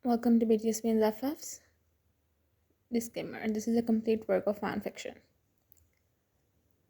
Welcome to BTS Means FFs. Disclaimer: this is a complete work of fan fiction.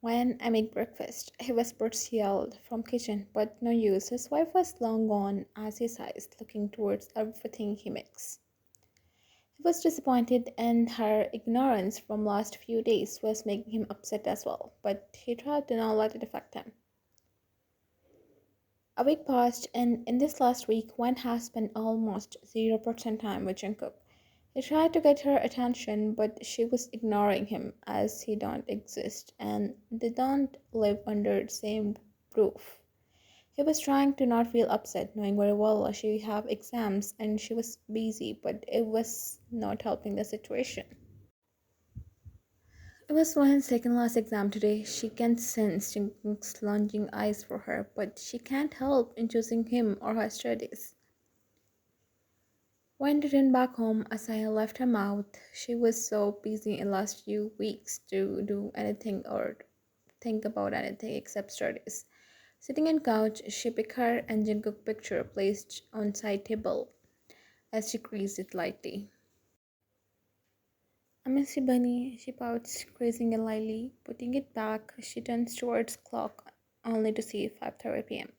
When I make breakfast, he whispers yelled from kitchen, but no use. His wife was long gone as he sighs, looking towards everything he makes. He was disappointed, and her ignorance from last few days was making him upset as well, but he tried to not let it affect him. A week passed, and in this last week, Wen has spent almost 0% time with Jungkook. He tried to get her attention, but she was ignoring him as he don't exist and they don't live under the same roof. He was trying to not feel upset, knowing very well she have exams and she was busy, but it was not helping the situation. It was Wan's second last exam today. She can sense Jungkook's longing eyes for her, but she can't help in choosing him or her studies. When returned back home, a sigh left her mouth. She was so busy in the last few weeks to do anything or think about anything except studies. Sitting on couch, she picked her and Jungkook picture placed on side table as she creased it lightly. I miss you, Bunny, she pouts, creasing it lightly. Putting it back, she turns towards clock, only to see 5:30 p.m.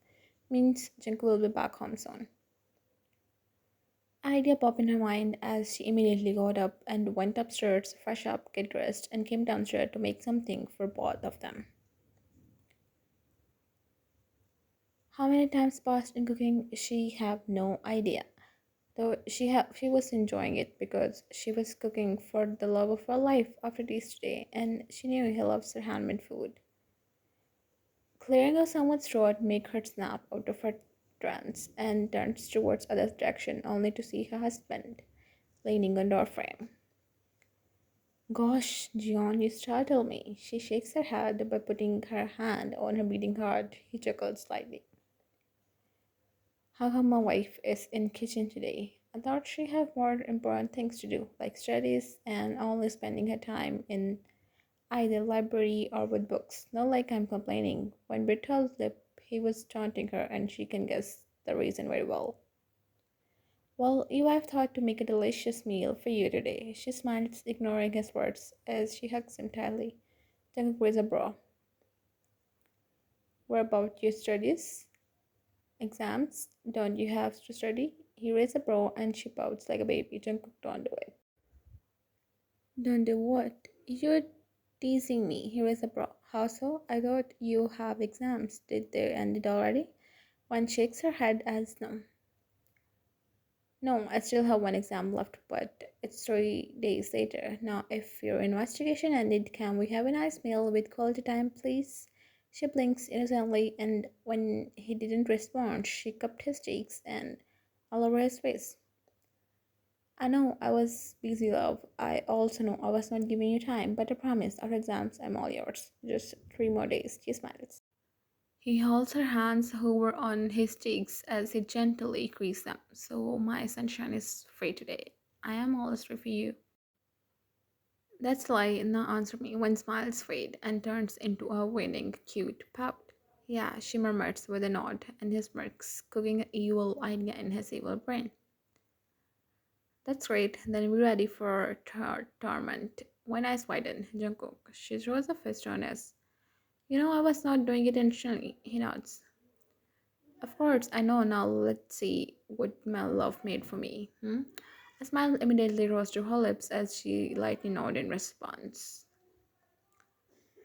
Means Jungkook will be back home soon. An idea popped in her mind as she immediately got up and went upstairs, fresh up, get dressed, and came downstairs to make something for both of them. How many times passed in cooking, she have no idea. Though she was enjoying it because she was cooking for the love of her life after this day, and she knew he loves her handmade food. Clearing of someone's throat make her snap out of her trance and turns towards other direction only to see her husband leaning on doorframe. Gosh, John, you startle me. She shakes her head by putting her hand on her beating heart. He chuckled slightly. How come my wife is in kitchen today? I thought she had more important things to do, like studies and only spending her time in either library or with books. Not like I'm complaining. When Bertold lip, he was taunting her, and she can guess the reason very well. Well, you have thought to make a delicious meal for you today. She smiles, ignoring his words as she hugs him tightly. Jungkook raised a brow. What about your studies? Exams? Don't you have to study? He raised a brow and she pouts like a baby. Jungkook, don't do it. Don't do what? You're teasing me. He raised a brow. How so? I thought you have exams. Did they end already? One shakes her head as no. No, I still have one exam left, but it's 3 days later. Now, if your investigation ended, can we have a nice meal with quality time, please? She blinks innocently, and when he didn't respond, she cupped his cheeks and all over his face. I know I was busy, love. I also know I was not giving you time, but I promise after exams, I'm all yours. Just 3 more days. She smiles. He holds her hands over on his cheeks as he gently creases them. So my sunshine is free today. I am always free for you. That's a lie. Now answer me when smiles fade and turns into a winning, cute pout. Yeah, she murmurs with a nod, and he smirks, cooking an evil idea in his evil brain. That's great. Then we're ready for torment. When eyes widen, Jungkook. She throws a fist on us. You know I was not doing it intentionally. He nods. Of course, I know now. Let's see what my love made for me. A smile immediately rose to her lips as she lightly nodded in response.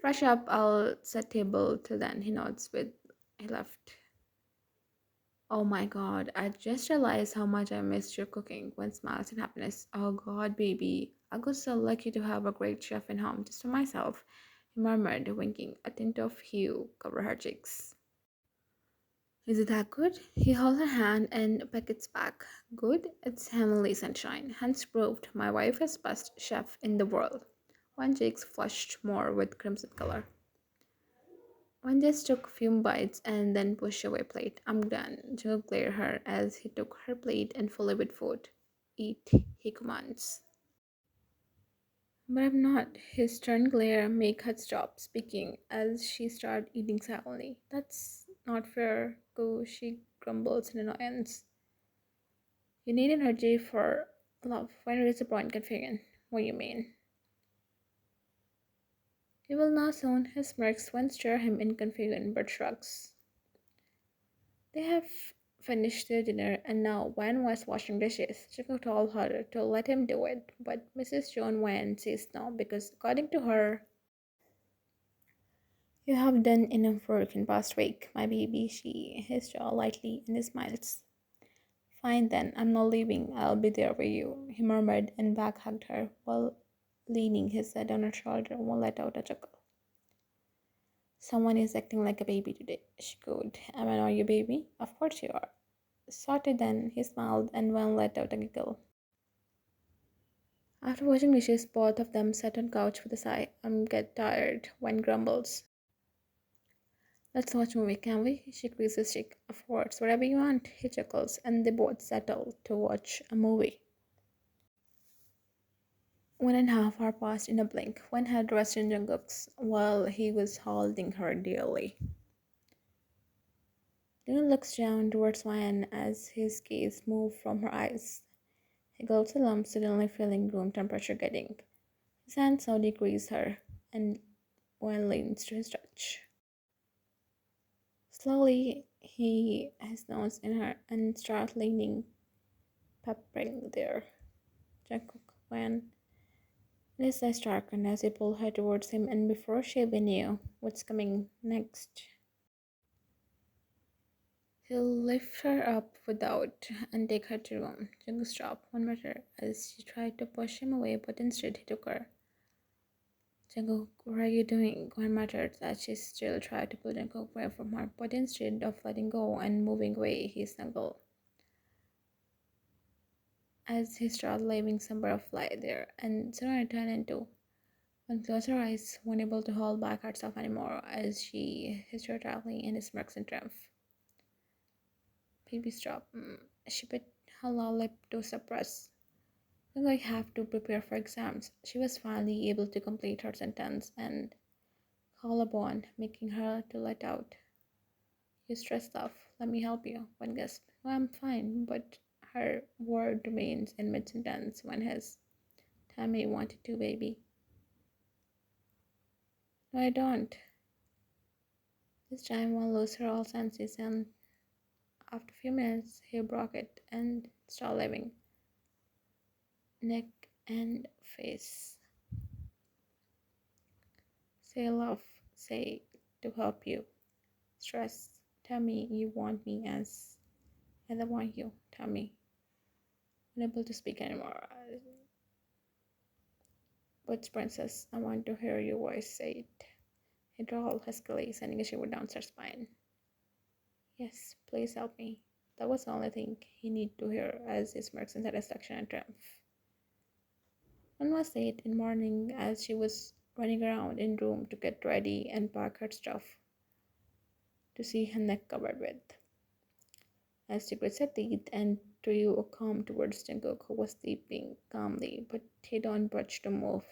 Fresh up, I'll set table till then. He nods with he left. Oh my god, I just realized how much I missed your cooking when smiles and happiness. Oh god, baby, I got so lucky to have a great chef in home just for myself, he murmured, winking. A tint of hue covered her cheeks. Is it that good? He held her hand and pecked its back. Good? It's heavenly sunshine. Hence proved my wife is best chef in the world. One cheeks flushed more with crimson color. One just took a few bites and then pushed away plate. I'm done. Joe glared at her as he took her plate and full of with food. Eat, he commands. But I'm not. His stern glare make her stop speaking as she started eating silently. That's not fair, Go, she grumbles in annoyance. You need energy for love. When is the point, Confusion? What do you mean? You will know soon. His smirks won't stir him in confusion, but shrugs. They have finished their dinner, and now Wan was washing dishes. Chico told her to let him do it, but Mrs. Joan Wan says no because, according to her, you have done enough work in past week, my baby. She his jaw lightly and smiles. Fine then, I'm not leaving. I'll be there for you, he murmured and back hugged her while leaning his head on her shoulder and let out a chuckle. Someone is acting like a baby today, she cooed. Am I not your baby? Of course you are. Sorted then, he smiled and Van let out a giggle. After washing dishes, both of them sat on couch with a sigh. I'm get tired, Van grumbles. Let's watch a movie, can we? She squeezes cheek. Of course, whatever you want, he chuckles, and they both settle to watch a movie. 1.5 hours passed in a blink. One had dressed in Jungkook's while he was holding her dearly. Luna looks down towards Ryan as his gaze moves from her eyes. He gulps a lump, suddenly feeling room temperature getting. His hand slowly greases her, and Ryan leans to his touch. Slowly, he his nose in her and starts leaning, peppering there. Jungkook Ryan. His eyes darkened as he pulled her towards him, and before she even knew what's coming next, he'll lift her up without and take her to the room. Jungkook stopped one minute as she tried to push him away, but instead he took her. Jungkook, what are you doing? Gwen muttered as she still tried to pull Jungkook away from her, but instead of letting go and moving away, he snuggled. As he started leaving some butterfly there, and suddenly turned into one closed her eyes, unable to hold back herself anymore, as she hissed her tightly and smirks in triumph. Baby, stop. She bit her lower lip to suppress. I have to prepare for exams. She was finally able to complete her sentence and collarbone, making her to let out. You stressed off. Let me help you. One gasped. No, I'm fine, but her word remains in mid sentence when his Tammy wanted to, baby. No, I don't. This time one lost her all senses, and after a few minutes he broke it and started living. Neck and face. Say love. Say to help you. Stress. Tell me you want me as I want you. Tell me. Unable to speak anymore. But princess, I want to hear your voice say it. He drawled huskily, sending a shiver down her spine. Yes, please help me. That was the only thing he needed to hear as he smirks in satisfaction and triumph. One was late in morning as she was running around in room to get ready and pack her stuff to see her neck covered with. As she grit her teeth and drew a comb towards Jungkook, who was sleeping calmly, but he don't budge to move,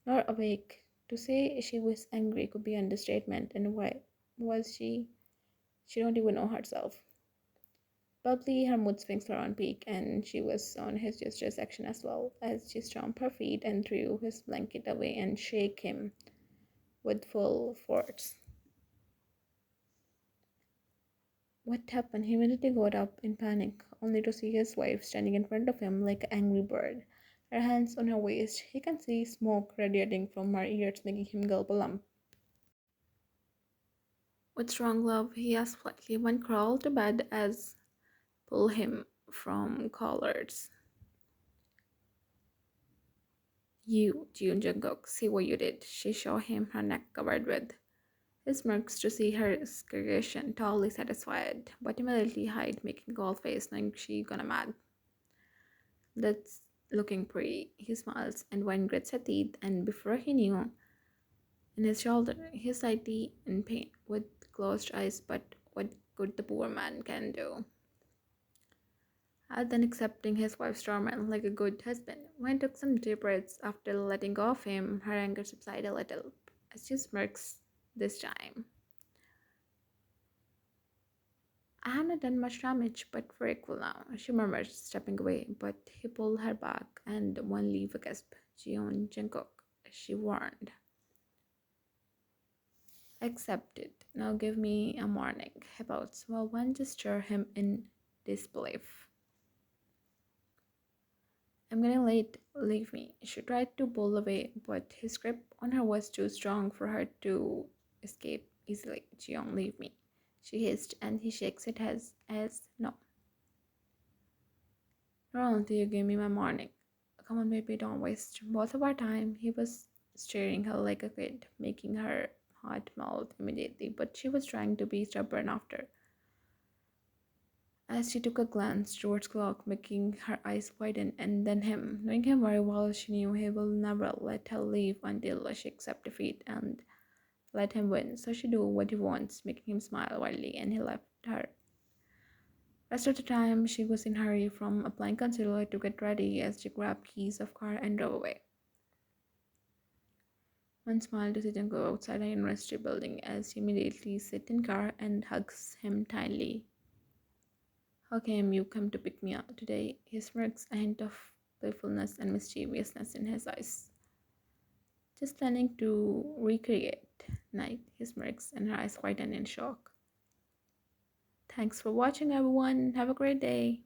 nor awake. To say she was angry could be understatement, and why was she? She don't even know herself. Probably her mood swings were on peak, and she was on his gesture section as well, as she stomped her feet and threw his blanket away and shook him with full force. What happened? He immediately got up in panic, only to see his wife standing in front of him like an angry bird, her hands on her waist. He can see smoke radiating from her ears, making him gulp a lump. What's wrong, love? He asked politely. One crawled to bed as pull him from collars. You, June Jungkook, see what you did. She showed him her neck covered with. He smirks to see her excretion, totally satisfied, but immediately hide, making a gold face, knowing she gonna mad. That's looking pretty. He smiles, and one grits her teeth, and before he knew, in his shoulder, he's slightly in pain, with closed eyes, but what good the poor man can do. Then accepting his wife's torment like a good husband. When took some deep breaths after letting go of him, her anger subsided a little, as she smirks this time. I have not done much damage, but very cool now, she murmured, stepping away, but he pulled her back and one leave a gasp. Jeon Jungkook, she warned. Accepted. Now give me a warning. About well, one gesture him in disbelief. I'm getting late. Leave me. She tried to pull away, but his grip on her was too strong for her to escape easily. Jeon, leave me. She hissed, and he shakes it as no. Not until you give me my morning. Come on, baby, don't waste both of our time. He was staring her like a kid, making her heart melt immediately, but she was trying to be stubborn after. As she took a glance towards clock, making her eyes widen, and then him. Knowing him very well, she knew he will never let her leave until she accept defeat and let him win. So she do what he wants, making him smile widely, and he left her. Rest of the time, she was in hurry from applying concealer to get ready as she grabbed keys of car and drove away. One smile to sit and go outside a university building as he immediately sits in car and hugs him tightly. How came you come to pick me up today? He smirks, a hint of playfulness and mischievousness in his eyes. Just planning to recreate night, he smirks, and her eyes widen in shock. Thanks for watching, everyone. Have a great day.